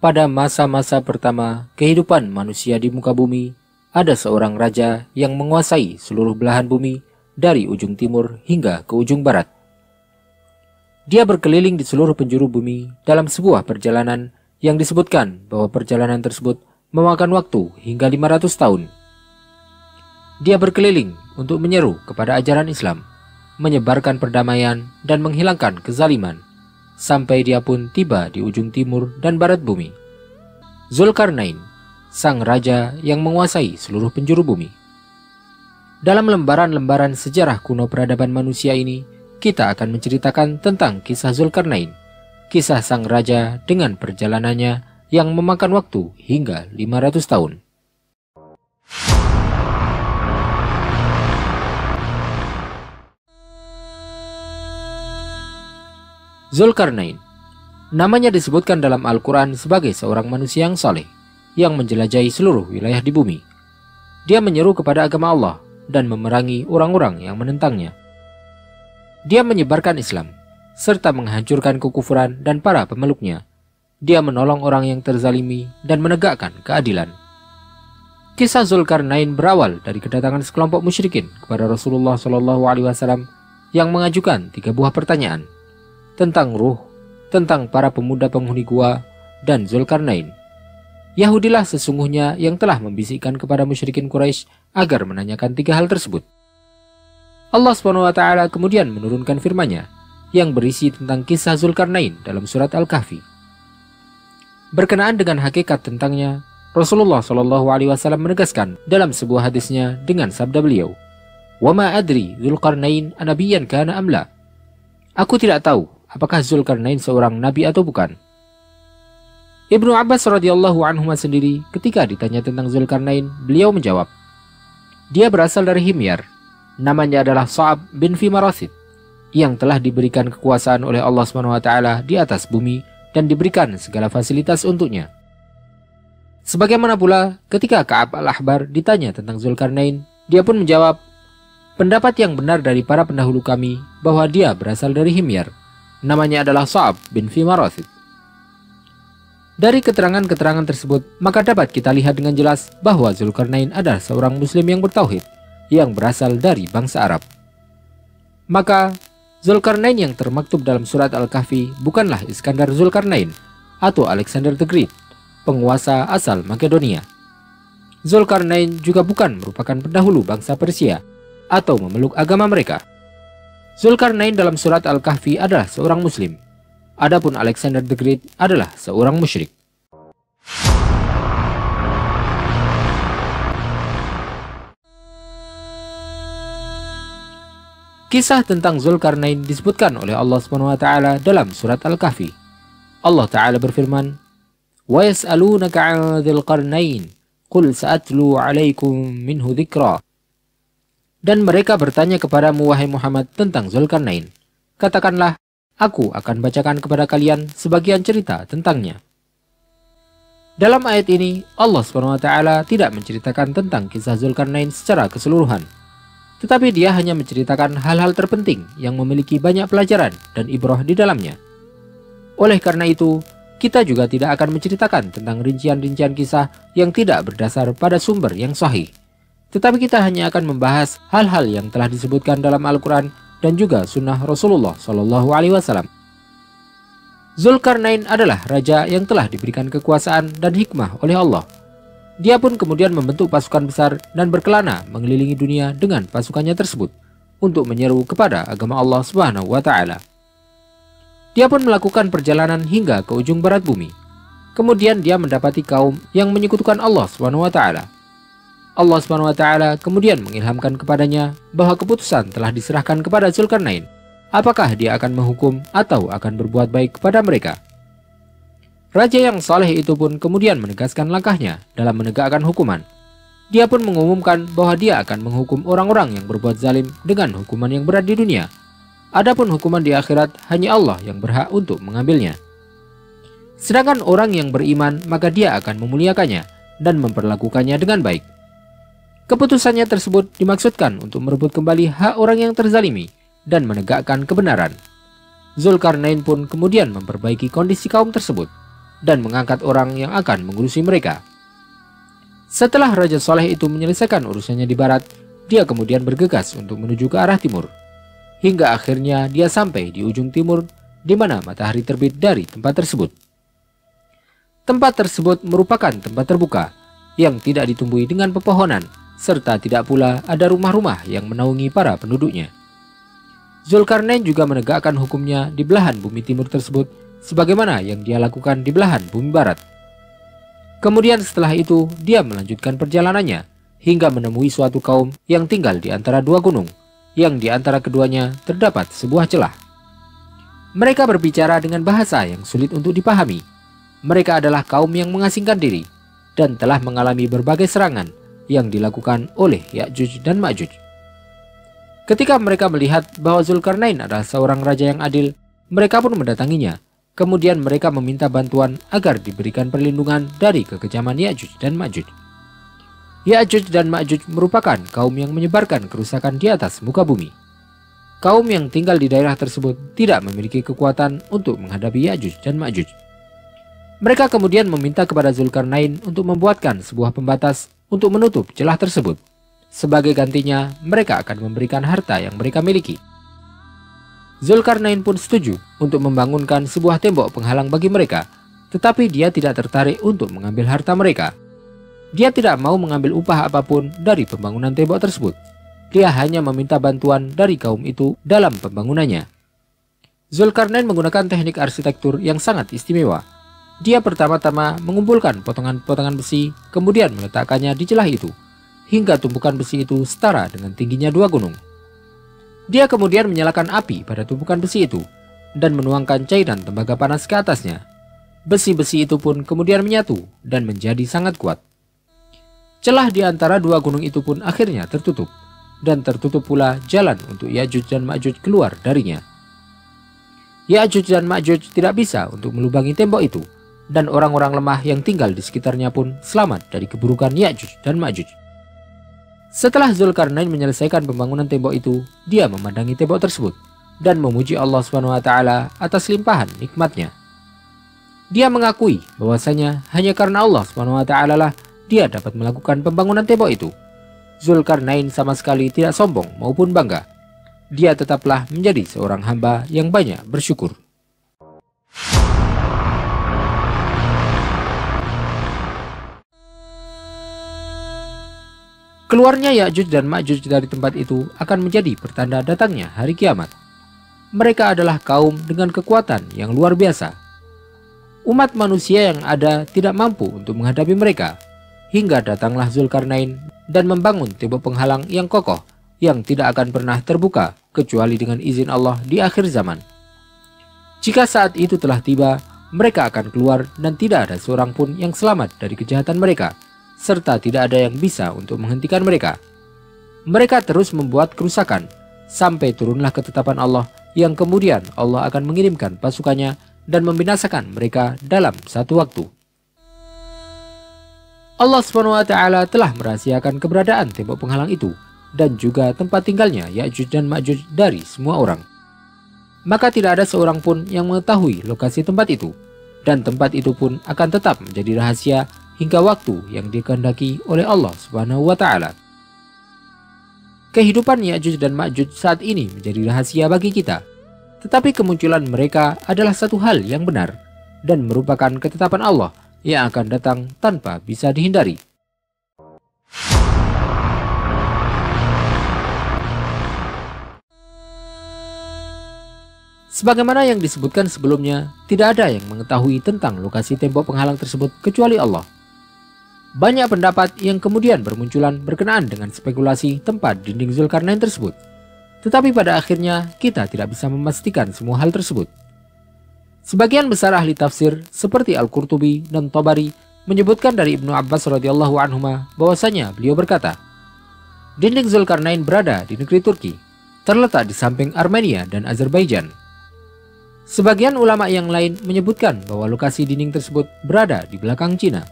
Pada masa-masa pertama kehidupan manusia di muka bumi, ada seorang raja yang menguasai seluruh belahan bumi dari ujung timur hingga ke ujung barat. Dia berkeliling di seluruh penjuru bumi dalam sebuah perjalanan yang disebutkan bahwa perjalanan tersebut memakan waktu hingga 500 tahun. Dia berkeliling untuk menyeru kepada ajaran Islam, menyebarkan perdamaian dan menghilangkan kezaliman, sampai dia pun tiba di ujung timur dan barat bumi. Zulkarnain, sang raja yang menguasai seluruh penjuru bumi. Dalam lembaran-lembaran sejarah kuno peradaban manusia ini, kita akan menceritakan tentang kisah Zulkarnain, kisah sang raja dengan perjalanannya yang memakan waktu hingga 500 tahun. Zulkarnain, namanya disebutkan dalam Al-Quran sebagai seorang manusia yang saleh, yang menjelajahi seluruh wilayah di bumi. Dia menyeru kepada agama Allah dan memerangi orang-orang yang menentangnya. Dia menyebarkan Islam, serta menghancurkan kekufuran dan para pemeluknya. Dia menolong orang yang terzalimi dan menegakkan keadilan. Kisah Zulkarnain berawal dari kedatangan sekelompok musyrikin kepada Rasulullah SAW yang mengajukan 3 buah pertanyaan tentang ruh, tentang para pemuda penghuni gua, dan Zulkarnain. Yahudilah sesungguhnya yang telah membisikkan kepada musyrikin Quraisy agar menanyakan 3 hal tersebut. Allah SWT kemudian menurunkan firman-Nya yang berisi tentang kisah Zulkarnain dalam surat Al-Kahfi. Berkenaan dengan hakikat tentangnya, Rasulullah SAW menegaskan dalam sebuah hadisnya dengan sabda beliau, "Wa ma adri Zulkarnain anabiyyan kana amla." Aku tidak tahu apakah Zulkarnain seorang nabi atau bukan. Ibnu Abbas radhiyallahu anhu sendiri ketika ditanya tentang Zulkarnain, beliau menjawab, dia berasal dari Himyar. Namanya adalah Sa'ab bin Fi Marasid, yang telah diberikan kekuasaan oleh Allah SWT di atas bumi dan diberikan segala fasilitas untuknya. Sebagaimana pula ketika Ka'ab al-Ahbar ditanya tentang Zulkarnain, dia pun menjawab, pendapat yang benar dari para pendahulu kami bahwa dia berasal dari Himyar. Namanya adalah Sa'ab bin Fi Marasid. Dari keterangan-keterangan tersebut, maka dapat kita lihat dengan jelas bahwa Zulkarnain adalah seorang muslim yang bertauhid, yang berasal dari bangsa Arab. Maka, Zulkarnain yang termaktub dalam surat Al-Kahfi bukanlah Iskandar Zulkarnain atau Alexander the Great, penguasa asal Makedonia. Zulkarnain juga bukan merupakan pendahulu bangsa Persia atau memeluk agama mereka. Zulkarnain dalam surat Al-Kahfi adalah seorang muslim. Adapun Alexander the Great adalah seorang musyrik. Kisah tentang Zulkarnain disebutkan oleh Allah SWT dalam surat Al-Kahfi. Allah Ta'ala berfirman, "Wa yas'alunaka 'an dzil qarnain, qul sa'atlu 'alaikum minhu dzikra." Dan mereka bertanya kepadamu wahai Muhammad tentang Zulkarnain. Katakanlah, aku akan bacakan kepada kalian sebagian cerita tentangnya. Dalam ayat ini, Allah SWT tidak menceritakan tentang kisah Zulkarnain secara keseluruhan, tetapi dia hanya menceritakan hal-hal terpenting yang memiliki banyak pelajaran dan ibrah di dalamnya. Oleh karena itu, kita juga tidak akan menceritakan tentang rincian-rincian kisah yang tidak berdasar pada sumber yang sahih, tetapi kita hanya akan membahas hal-hal yang telah disebutkan dalam Al-Quran dan juga sunnah Rasulullah SAW. Zulkarnain adalah raja yang telah diberikan kekuasaan dan hikmah oleh Allah. Dia pun kemudian membentuk pasukan besar dan berkelana mengelilingi dunia dengan pasukannya tersebut untuk menyeru kepada agama Allah SWT. Dia pun melakukan perjalanan hingga ke ujung barat bumi. Kemudian dia mendapati kaum yang menyekutukan Allah SWT. Allah SWT kemudian mengilhamkan kepadanya bahwa keputusan telah diserahkan kepada Zulkarnain. Apakah dia akan menghukum atau akan berbuat baik kepada mereka? Raja yang saleh itu pun kemudian menegaskan langkahnya dalam menegakkan hukuman. Dia pun mengumumkan bahwa dia akan menghukum orang-orang yang berbuat zalim dengan hukuman yang berat di dunia. Adapun hukuman di akhirat hanya Allah yang berhak untuk mengambilnya. Sedangkan orang yang beriman maka dia akan memuliakannya dan memperlakukannya dengan baik. Keputusannya tersebut dimaksudkan untuk merebut kembali hak orang yang terzalimi dan menegakkan kebenaran. Zulkarnain pun kemudian memperbaiki kondisi kaum tersebut. dan mengangkat orang yang akan mengurusi mereka. Setelah Raja Soleh itu menyelesaikan urusannya di barat, dia kemudian bergegas untuk menuju ke arah timur. Hingga akhirnya dia sampai di ujung timur di mana matahari terbit dari tempat tersebut. Tempat tersebut merupakan tempat terbuka yang tidak ditumbuhi dengan pepohonan, serta tidak pula ada rumah-rumah yang menaungi para penduduknya. Zulkarnain juga menegakkan hukumnya di belahan bumi timur tersebut sebagaimana yang dia lakukan di belahan bumi barat. Kemudian setelah itu dia melanjutkan perjalanannya hingga menemui suatu kaum yang tinggal di antara dua gunung, yang di antara keduanya terdapat sebuah celah. Mereka berbicara dengan bahasa yang sulit untuk dipahami. Mereka adalah kaum yang mengasingkan diri dan telah mengalami berbagai serangan yang dilakukan oleh Ya'juj dan Ma'juj. Ketika mereka melihat bahwa Zulkarnain adalah seorang raja yang adil, mereka pun mendatanginya. Kemudian mereka meminta bantuan agar diberikan perlindungan dari kekejaman Ya'juj dan Ma'juj. Ya'juj dan Ma'juj merupakan kaum yang menyebarkan kerusakan di atas muka bumi. Kaum yang tinggal di daerah tersebut tidak memiliki kekuatan untuk menghadapi Ya'juj dan Ma'juj. Mereka kemudian meminta kepada Zulkarnain untuk membuatkan sebuah pembatas untuk menutup celah tersebut. Sebagai gantinya, mereka akan memberikan harta yang mereka miliki. Zulkarnain pun setuju untuk membangunkan sebuah tembok penghalang bagi mereka, tetapi dia tidak tertarik untuk mengambil harta mereka. Dia tidak mau mengambil upah apapun dari pembangunan tembok tersebut. Dia hanya meminta bantuan dari kaum itu dalam pembangunannya. Zulkarnain menggunakan teknik arsitektur yang sangat istimewa. Dia pertama-tama mengumpulkan potongan-potongan besi, kemudian meletakkannya di celah itu, hingga tumpukan besi itu setara dengan tingginya dua gunung. Dia kemudian menyalakan api pada tumpukan besi itu dan menuangkan cairan tembaga panas ke atasnya. Besi-besi itu pun kemudian menyatu dan menjadi sangat kuat. Celah di antara dua gunung itu pun akhirnya tertutup, dan tertutup pula jalan untuk Ya'juj dan Ma'juj keluar darinya. Ya'juj dan Ma'juj tidak bisa untuk melubangi tembok itu, dan orang-orang lemah yang tinggal di sekitarnya pun selamat dari keburukan Ya'juj dan Ma'juj. Setelah Zulkarnain menyelesaikan pembangunan tembok itu, dia memandangi tembok tersebut dan memuji Allah SWT atas limpahan nikmatnya. Dia mengakui bahwasanya hanya karena Allah SWT lah dia dapat melakukan pembangunan tembok itu. Zulkarnain sama sekali tidak sombong maupun bangga. Dia tetaplah menjadi seorang hamba yang banyak bersyukur. Keluarnya Ya'juj dan Ma'juj dari tempat itu akan menjadi pertanda datangnya hari kiamat. Mereka adalah kaum dengan kekuatan yang luar biasa. Umat manusia yang ada tidak mampu untuk menghadapi mereka, hingga datanglah Zulkarnain dan membangun tembok penghalang yang kokoh yang tidak akan pernah terbuka kecuali dengan izin Allah di akhir zaman. Jika saat itu telah tiba, mereka akan keluar dan tidak ada seorang pun yang selamat dari kejahatan mereka, serta tidak ada yang bisa untuk menghentikan mereka. Mereka terus membuat kerusakan, sampai turunlah ketetapan Allah yang kemudian Allah akan mengirimkan pasukannya dan membinasakan mereka dalam satu waktu. Allah SWT telah merahasiakan keberadaan tembok penghalang itu dan juga tempat tinggalnya Ya'juj dan Ma'juj dari semua orang. Maka tidak ada seorang pun yang mengetahui lokasi tempat itu, dan tempat itu pun akan tetap menjadi rahasia hingga waktu yang dikehendaki oleh Allah Subhanahu wa Ta'ala. Kehidupan Ya'juj dan Ma'juj saat ini menjadi rahasia bagi kita, tetapi kemunculan mereka adalah satu hal yang benar dan merupakan ketetapan Allah yang akan datang tanpa bisa dihindari. Sebagaimana yang disebutkan sebelumnya, tidak ada yang mengetahui tentang lokasi tembok penghalang tersebut kecuali Allah. Banyak pendapat yang kemudian bermunculan berkenaan dengan spekulasi tempat dinding Zulkarnain tersebut. Tetapi pada akhirnya kita tidak bisa memastikan semua hal tersebut. Sebagian besar ahli tafsir seperti Al-Qurtubi dan Tabari menyebutkan dari Ibnu Abbas radhiyallahu anhuma bahwasanya beliau berkata, dinding Zulkarnain berada di negeri Turki, terletak di samping Armenia dan Azerbaijan. Sebagian ulama yang lain menyebutkan bahwa lokasi dinding tersebut berada di belakang Cina.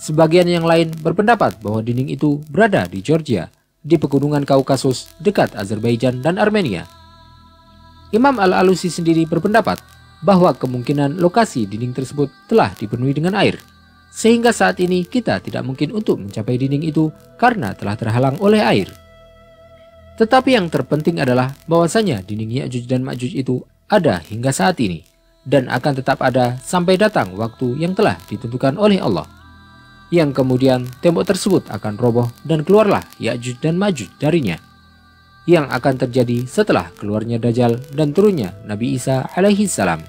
Sebagian yang lain berpendapat bahwa dinding itu berada di Georgia, di pegunungan Kaukasus dekat Azerbaijan dan Armenia. Imam Al-Alusi sendiri berpendapat bahwa kemungkinan lokasi dinding tersebut telah dipenuhi dengan air, sehingga saat ini kita tidak mungkin untuk mencapai dinding itu karena telah terhalang oleh air. Tetapi yang terpenting adalah bahwasanya dinding Ya'juj dan Ma'juj itu ada hingga saat ini dan akan tetap ada sampai datang waktu yang telah ditentukan oleh Allah, yang kemudian tembok tersebut akan roboh dan keluarlah Ya'juj dan Ma'juj darinya, yang akan terjadi setelah keluarnya Dajjal dan turunnya Nabi Isa alaihi salam.